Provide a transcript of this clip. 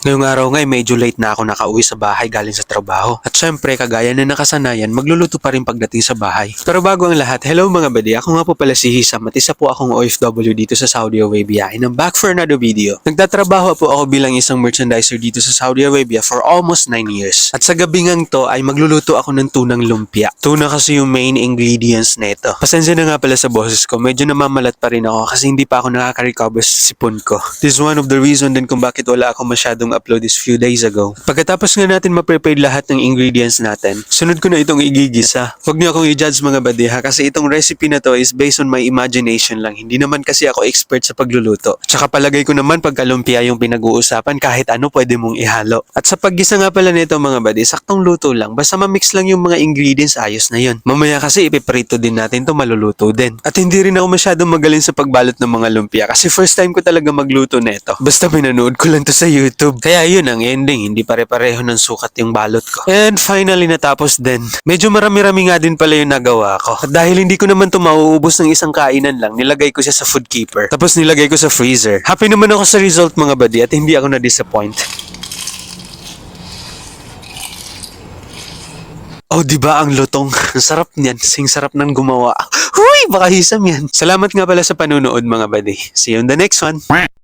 Ngayong araw nga medyo late na ako nakauwi sa bahay galing sa trabaho. At syempre, kagaya na nakasanayan, magluluto pa rin pagdating sa bahay. Pero bago ang lahat, hello mga buddy, ako nga po pala si Hisam at isa po akong OFW dito sa Saudi Arabia and I'm back for another video. Nagtatrabaho po ako bilang isang merchandiser dito sa Saudi Arabia for almost 9 years. At sa gabi ngang to ay magluluto ako ng tunang lumpia. Tuna kasi yung main ingredients nito. Pasensya na nga pala sa boses ko, medyo namamalat pa rin ako kasi hindi pa ako nakaka-recover sa sipon ko. This is one of the reason din kung bakit wala ako masyadong upload this few days ago. Pagkatapos nga natin ma-prepare lahat ng ingredients natin, sunod ko na itong igigisa. Huwag niyo akong i-judge mga buddy ha, kasi itong recipe na to is based on my imagination lang. Hindi naman kasi ako expert sa pagluluto. Tsaka palagay ko naman pagka lumpia yung pinag-uusapan, kahit ano pwede mong ihalo. At sa paggisa nga pala nito mga buddy, saktong luto lang. Basta ma-mix lang yung mga ingredients, ayos na yun. Mamaya kasi ipiprito din natin to, maluluto din. At hindi rin ako masyadong magaling sa pagbalot ng mga lumpia kasi first time ko talaga magluto neto. Basta pinanood ko lang to sa YouTube. Kaya yun ang ending, hindi pare-pareho ng sukat yung balot ko. And finally natapos din. Medyo marami-rami nga din pala yung nagawa ko. At dahil hindi ko naman to mauubos ng isang kainan lang, nilagay ko siya sa food keeper. Tapos nilagay ko sa freezer. Happy naman ako sa result mga buddy at hindi ako na-disappoint. Oh, di ba ang lutong? Ang sarap niyan. Sing sarap nang gumawa. Huy, baka Hisam yan. Salamat nga pala sa panunood mga buddy. See you in the next one.